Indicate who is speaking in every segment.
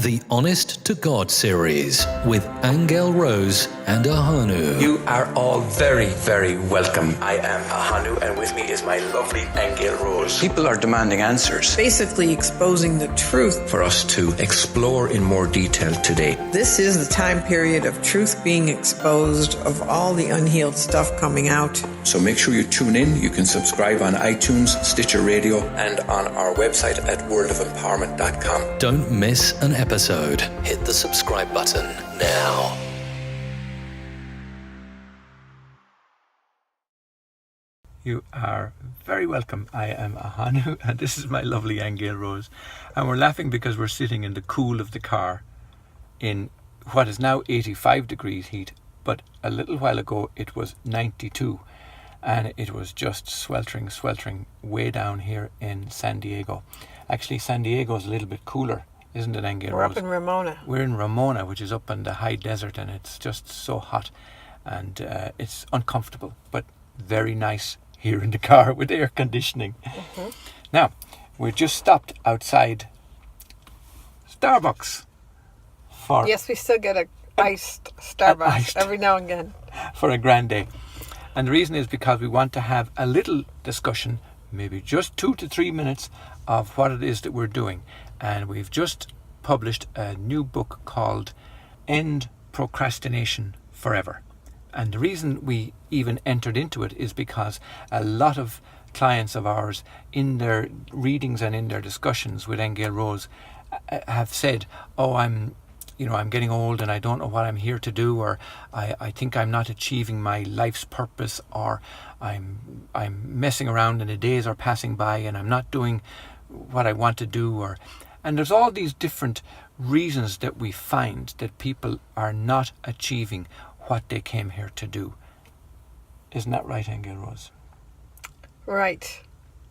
Speaker 1: the Honest to God series with Aingeal Rose and Ahonu.
Speaker 2: You are all very, very welcome. I am Ahonu, and with me is my lovely Aingeal Rose.
Speaker 3: People are demanding answers.
Speaker 4: Basically exposing the truth.
Speaker 2: For us to explore in more detail today.
Speaker 4: This is the time period of truth being exposed, of all the unhealed stuff coming out.
Speaker 3: So make sure you tune in. You can subscribe on iTunes, Stitcher Radio, and on our website at worldofempowerment.com.
Speaker 1: Don't miss an episode. Hit the subscribe button now.
Speaker 5: You are very welcome. I am Ahonu, and this is my lovely Aingeal Rose. And we're laughing because we're sitting in the cool of the car in what is now 85 degrees heat, but a little while ago it was 92, and it was just sweltering way down here in San Diego. Actually, San Diego is a little bit cooler, isn't it, Aingeal Rose?
Speaker 4: We're up in Ramona.
Speaker 5: We're in Ramona, which is up in the high desert, and it's just so hot, and it's uncomfortable, but very nice here in the car with air conditioning. Mm-hmm. Now, we're just stopped outside Starbucks for...
Speaker 6: Yes, we still get a iced Starbucks every now and again.
Speaker 5: For a grande. And the reason is because we want to have a little discussion, maybe just 2 to 3 minutes, of what it is that we're doing. And we've just published a new book called End Procrastination Forever. And the reason we even entered into it is because a lot of clients of ours, in their readings and in their discussions with Aingeal Rose, have said, oh, I'm getting old and I don't know what I'm here to do, or I think I'm not achieving my life's purpose, or I'm messing around and the days are passing by and I'm not doing what I want to do, and there's all these different reasons that we find that people are not achieving what they came here to do. Isn't that right, Aingeal Rose?
Speaker 6: Right.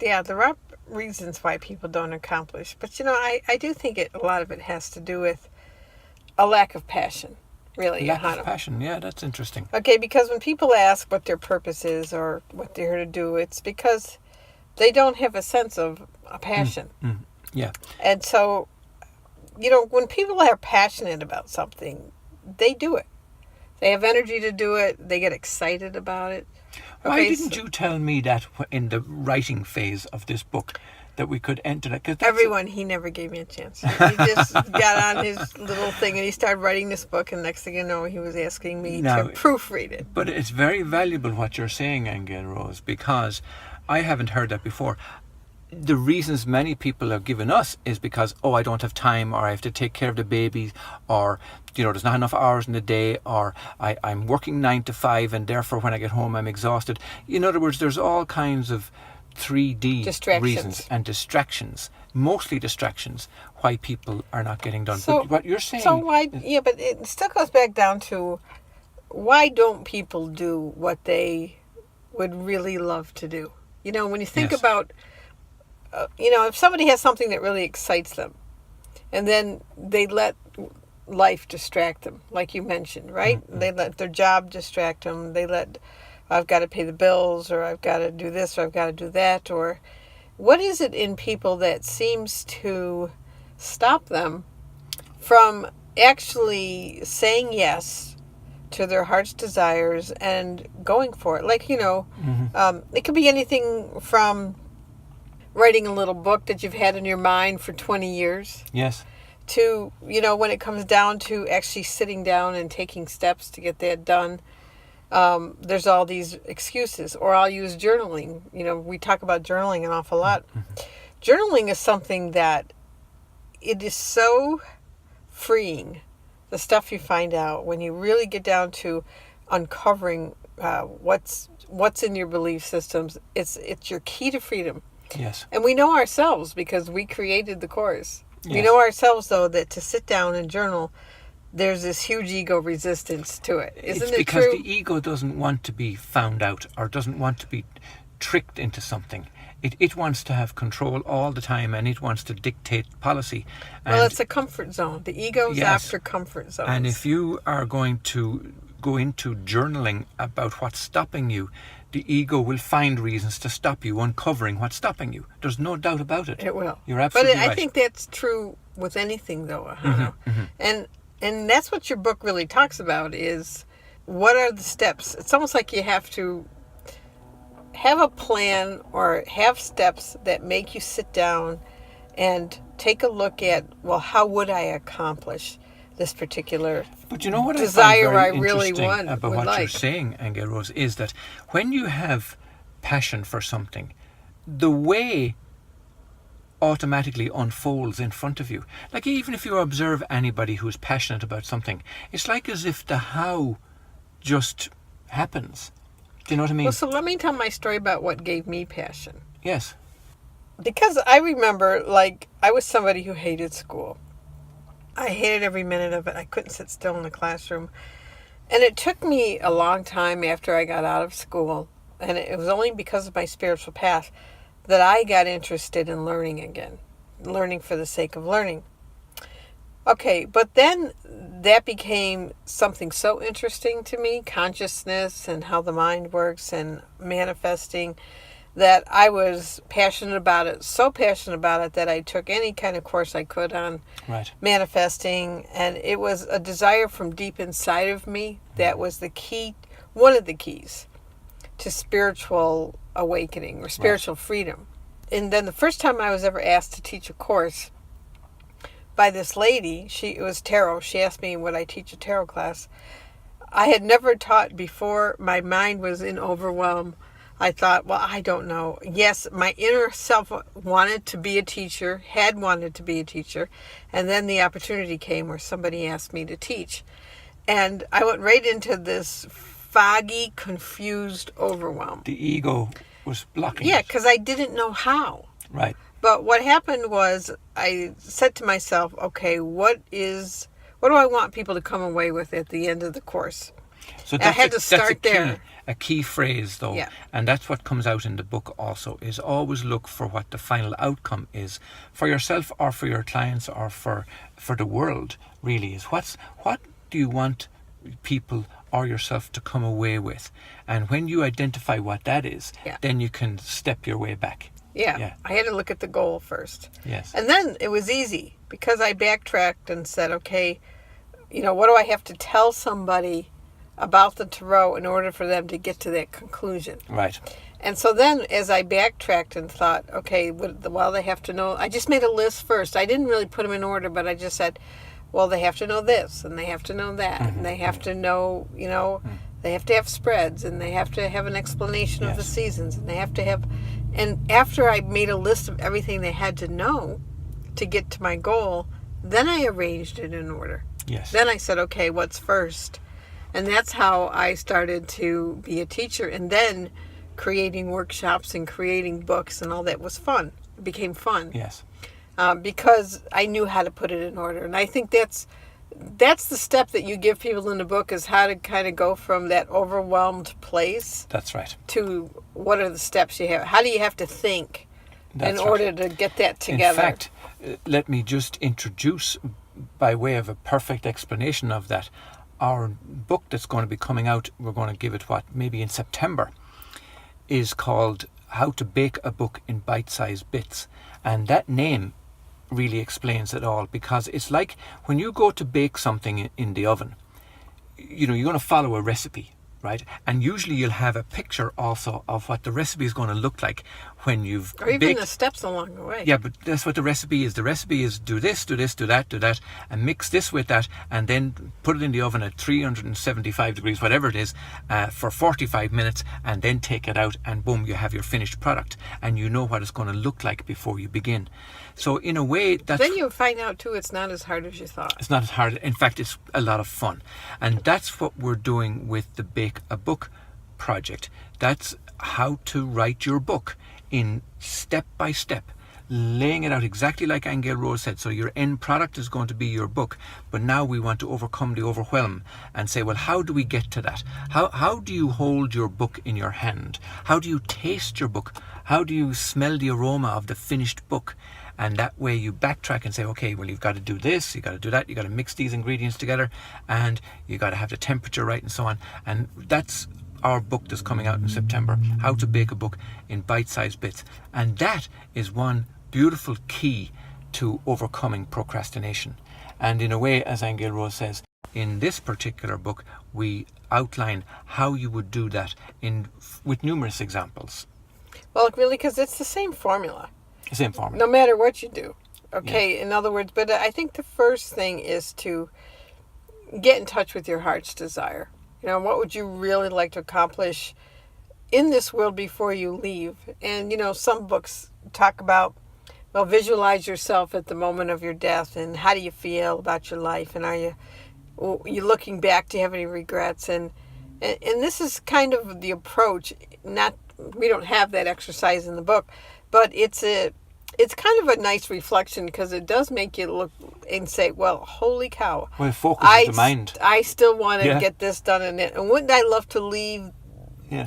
Speaker 6: Yeah, there are reasons why people don't accomplish. But, I do think a lot of it has to do with a lack of passion, really.
Speaker 5: Lack of passion, yeah, that's interesting.
Speaker 6: Okay, because when people ask what their purpose is or what they're here to do, it's because they don't have a sense of a passion.
Speaker 5: Yeah.
Speaker 6: And so, when people are passionate about something, they do it. They have energy to do it. They get excited about it.
Speaker 5: Why didn't you tell me that in the writing phase of this book, that we could enter that?
Speaker 6: He never gave me a chance. He just got on his little thing and he started writing this book, and next thing you know, he was asking me to proofread it.
Speaker 5: But it's very valuable what you're saying, Aingeal Rose, because I haven't heard that before. The reasons many people have given us is because, I don't have time, or I have to take care of the babies, or, there's not enough hours in the day, or I'm working 9 to 5 and therefore when I get home I'm exhausted. In other words, there's all kinds of 3D reasons and distractions, mostly distractions, why people are not getting done.
Speaker 6: So,
Speaker 5: but what you're saying...
Speaker 6: So why... Yeah, but it still goes back down to, why don't people do what they would really love to do? When you think about... if somebody has something that really excites them, and then they let life distract them, like you mentioned, right? Mm-hmm. They let their job distract them. They let, I've got to pay the bills, or I've got to do this, or I've got to do that, or what is it in people that seems to stop them from actually saying yes to their heart's desires and going for it? Like, it could be anything from writing a little book that you've had in your mind for 20 years.
Speaker 5: Yes.
Speaker 6: To, when it comes down to actually sitting down and taking steps to get that done, there's all these excuses. Or I'll use journaling. We talk about journaling an awful lot. Mm-hmm. Journaling is something that it is so freeing, the stuff you find out when you really get down to uncovering what's in your belief systems. It's your key to freedom.
Speaker 5: Yes.
Speaker 6: And we know ourselves because we created the course.
Speaker 5: Yes.
Speaker 6: We know ourselves, though, that to sit down and journal, there's this huge ego resistance to it. Isn't it true? It's
Speaker 5: because the ego doesn't want to be found out, or doesn't want to be tricked into something. It wants to have control all the time, and it wants to dictate policy.
Speaker 6: Well, it's a comfort zone. The ego's after comfort zones.
Speaker 5: And if you are going to go into journaling about what's stopping you, the ego will find reasons to stop you, uncovering what's stopping you. There's no doubt about it.
Speaker 6: It will.
Speaker 5: You're absolutely
Speaker 6: But I
Speaker 5: right.
Speaker 6: think that's true with anything, though. And that's what your book really talks about is what are the steps. It's almost like you have to have a plan or have steps that make you sit down and take a look at, well, how would I accomplish this particular
Speaker 5: But you know what
Speaker 6: desire
Speaker 5: I
Speaker 6: I
Speaker 5: find very
Speaker 6: really
Speaker 5: interesting
Speaker 6: want
Speaker 5: about
Speaker 6: would
Speaker 5: what you're
Speaker 6: like.
Speaker 5: saying, Aingeal Rose, is that when you have passion for something, the way automatically unfolds in front of you. Like even if you observe anybody who's passionate about something, it's like as if the how just happens. Do you know what I mean?
Speaker 6: Well, so let me tell my story about what gave me passion.
Speaker 5: Yes.
Speaker 6: Because I remember, like, I was somebody who hated school. I hated every minute of it. I couldn't sit still in the classroom. And it took me a long time after I got out of school, and it was only because of my spiritual path that I got interested in learning again. Learning for the sake of learning. Okay, but then that became something so interesting to me, consciousness and how the mind works and manifesting, that I was passionate about it, so passionate about it that I took any kind of course I could on
Speaker 5: Right.
Speaker 6: manifesting, and it was a desire from deep inside of me that was the key, one of the keys to spiritual awakening or spiritual freedom. And then the first time I was ever asked to teach a course by this lady, it was tarot. She asked me, would I teach a tarot class? I had never taught before. My mind was in overwhelm. I thought, well, I don't know. Yes, my inner self wanted to be a teacher, had wanted to be a teacher, and then the opportunity came where somebody asked me to teach. And I went right into this foggy, confused overwhelm.
Speaker 5: The ego was blocking
Speaker 6: Yeah,
Speaker 5: it.
Speaker 6: because I didn't know how.
Speaker 5: Right.
Speaker 6: But what happened was I said to myself, okay, what do I want people to come away with at the end of the course?
Speaker 5: So
Speaker 6: I had to
Speaker 5: that's
Speaker 6: start there.
Speaker 5: A key phrase, though,
Speaker 6: Yeah.
Speaker 5: and that's what comes out in the book also, is always look for what the final outcome is for yourself or for your clients or for the world, really, is what do you want people or yourself to come away with? And when you identify what that is,
Speaker 6: Yeah.
Speaker 5: then you can step your way back.
Speaker 6: Yeah, I had to look at the goal first.
Speaker 5: Yes.
Speaker 6: And then it was easy because I backtracked and said, okay, what do I have to tell somebody about the tarot in order for them to get to that conclusion?
Speaker 5: Right.
Speaker 6: And so then as I backtracked and thought, okay, well, they have to know, I just made a list first. I didn't really put them in order, but I just said, well, they have to know this and they have to know that. And they have to know, they have to have spreads and they have to have an explanation of the seasons and they have to have, and after I made a list of everything they had to know to get to my goal, then I arranged it in order.
Speaker 5: Yes.
Speaker 6: Then I said, okay, what's first? And that's how I started to be a teacher. And then creating workshops and creating books and all that was fun. It became fun.
Speaker 5: Yes.
Speaker 6: Because I knew how to put it in order. And I think that's the step that you give people in the book, is how to kind of go from that overwhelmed place
Speaker 5: That's right.
Speaker 6: to what are the steps you have. How do you have to think
Speaker 5: That's
Speaker 6: in
Speaker 5: right.
Speaker 6: order to get that together?
Speaker 5: In fact, let me just introduce, by way of a perfect explanation of that, our book that's going to be coming out, we're going to give it maybe in September, is called How to Bake a Book in Bite-Sized Bits. And that name really explains it all, because it's like when you go to bake something in the oven, you're going to follow a recipe, right? And usually you'll have a picture also of what the recipe is going to look like when you've
Speaker 6: Or even
Speaker 5: baked.
Speaker 6: the steps along the way.
Speaker 5: Yeah, but that's what the recipe is. The recipe is do this, do this, do that, and mix this with that, and then put it in the oven at 375 degrees, whatever it is, for 45 minutes, and then take it out, and boom, you have your finished product, and you know what it's going to look like before you begin. So in a way, that's...
Speaker 6: Then you find out, too, it's not as hard as you thought.
Speaker 5: It's not as hard. In fact, it's a lot of fun. And that's what we're doing with the Bake a Book project. That's how to write your book in step by step, laying it out exactly like Aingeal Rose said. So your end product is going to be your book. But now we want to overcome the overwhelm and say, well, how do we get to that? How do you hold your book in your hand? How do you taste your book? How do you smell the aroma of the finished book? And that way you backtrack and say, okay, well, you've got to do this, you've got to do that, you've got to mix these ingredients together, and you've got to have the temperature right and so on. And that's our book that's coming out in September, How to Bake a Book in Bite-Sized Bits. And that is one beautiful key to overcoming procrastination. And in a way, as Aingeal Rose says, in this particular book, we outline how you would do that with numerous examples.
Speaker 6: Well, really, because it's the same formula.
Speaker 5: Same formula.
Speaker 6: No matter what you do. Okay, in other words, but I think the first thing is to get in touch with your heart's desire. You know, what would you really like to accomplish in this world before you leave? And, you know, some books talk about, well, visualize yourself at the moment of your death, and how do you feel about your life, and are you looking back? Do you have any regrets? And this is kind of the approach. We don't have that exercise in the book, but it's kind of a nice reflection, because it does make you look and say, well, holy cow.
Speaker 5: Well, it focuses the mind.
Speaker 6: I still want to get this done and wouldn't I love to leave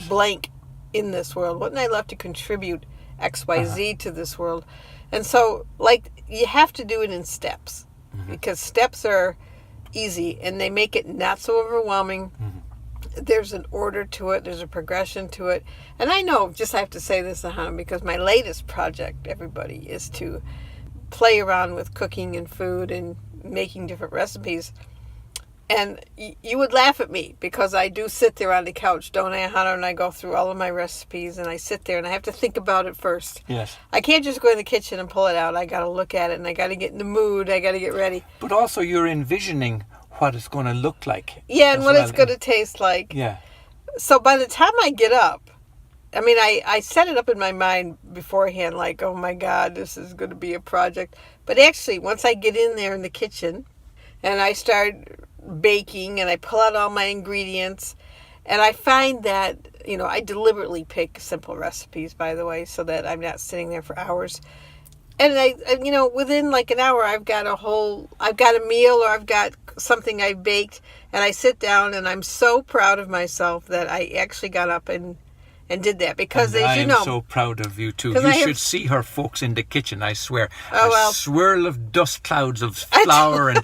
Speaker 6: blank in this world? Wouldn't I love to contribute XYZ to this world? And so, like, you have to do it in steps, because steps are easy and they make it not so overwhelming. There's an order to it. There's a progression to it. And I know, just I have to say this, Ahonu, because my latest project, everybody, is to play around with cooking and food and making different recipes. And you would laugh at me, because I do sit there on the couch, don't I, Ahonu? And I go through all of my recipes, and I sit there and I have to think about it first.
Speaker 5: Yes.
Speaker 6: I can't just go in the kitchen and pull it out. I got to look at it, and I got to get in the mood. I got to get ready.
Speaker 5: But also you're envisioning what it's going to look like.
Speaker 6: Yeah, and what it's going to taste like.
Speaker 5: Yeah.
Speaker 6: So by the time I get up, I mean, I set it up in my mind beforehand, like, oh my God, this is going to be a project. But actually, once I get in there in the kitchen and I start baking and I pull out all my ingredients, and I find that, you know, I deliberately pick simple recipes, by the way, so that I'm not sitting there for hours. And you know, within like an hour, I've got a meal, or I've got something I've baked, and I sit down and I'm so proud of myself that I actually got up and did that, because as you know,
Speaker 5: I'm so proud of you too. You should see her, folks, in the kitchen. I swear, swirl of dust clouds of flour and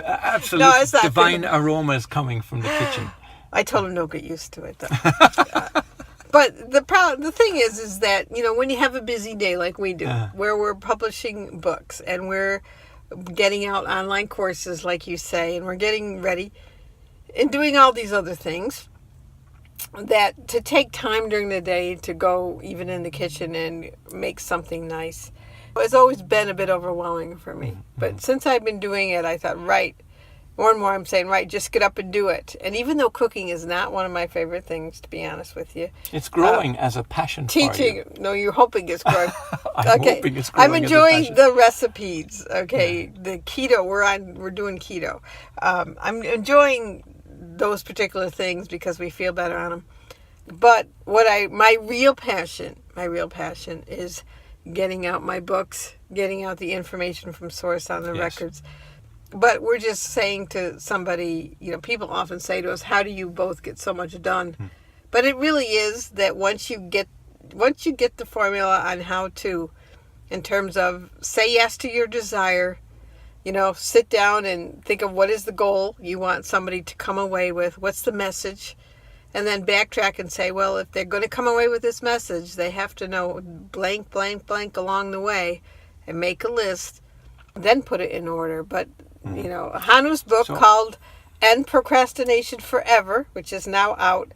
Speaker 5: absolute divine aromas coming from the kitchen.
Speaker 6: I told him no, get used to it though. But the thing is that, you know, when you have a busy day like we do, where we're publishing books and we're getting out online courses, like you say, and we're getting ready and doing all these other things, that to take time during the day to go even in the kitchen and make something nice has always been a bit overwhelming for me. But since I've been doing it, I thought, more and more I'm saying, just get up and do it. And even though cooking is not one of my favorite things, to be honest with you,
Speaker 5: it's growing as a passion for you.
Speaker 6: No, you're hoping it's growing.
Speaker 5: I'm hoping it's growing.
Speaker 6: I'm enjoying the recipes. Okay, the keto, we're doing keto. I'm enjoying those particular things because we feel better on them. But my real passion is getting out my books, getting out the information from source on the records. But we're just saying to somebody, you know, people often say to us, how do you both get so much done? But it really is that once you get the formula on how to, in terms of say yes to your desire, you know, sit down and think of what is the goal you want somebody to come away with, what's the message, and then backtrack and say, well, if they're going to come away with this message, they have to know blank, blank, blank along the way, and make a list, then put it in order. But you know, Ahonu's book called End Procrastination Forever, which is now out,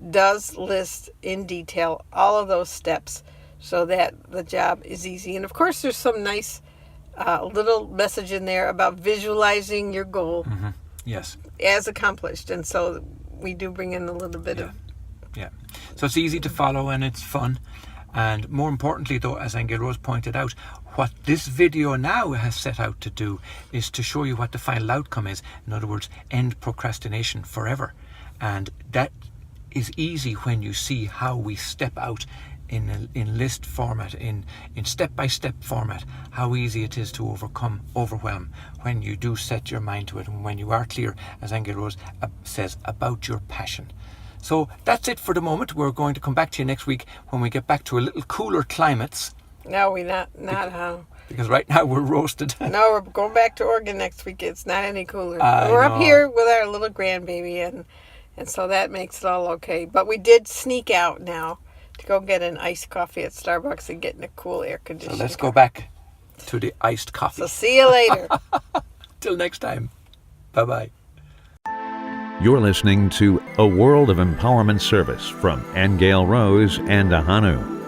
Speaker 6: does list in detail all of those steps so that the job is easy. And of course, there's some nice little message in there about visualizing your goal as accomplished. And so we do bring in a little bit of...
Speaker 5: Yeah. So it's easy to follow and it's fun. And more importantly, though, as Aingeal Rose pointed out, what this video now has set out to do is to show you what the final outcome is. In other words, end procrastination forever. And that is easy when you see how we step out in list format, in step-by-step format, how easy it is to overwhelm when you do set your mind to it, and when you are clear, as Aingeal Rose says, about your passion. So that's it for the moment. We're going to come back to you next week when we get back to a little cooler climates.
Speaker 6: No, we're not how.
Speaker 5: because right now we're roasted.
Speaker 6: No, we're going back to Oregon next week. It's not any cooler.
Speaker 5: I
Speaker 6: We're
Speaker 5: know.
Speaker 6: up here with our little grandbaby, and so that makes it all okay. But we did sneak out now to go get an iced coffee at Starbucks and get in a cool air
Speaker 5: So
Speaker 6: conditioning.
Speaker 5: let's go back to the iced coffee.
Speaker 6: So see you later.
Speaker 5: Till next time. Bye-bye.
Speaker 7: You're listening to A World of Empowerment Service from Aingeal Rose and Ahonu.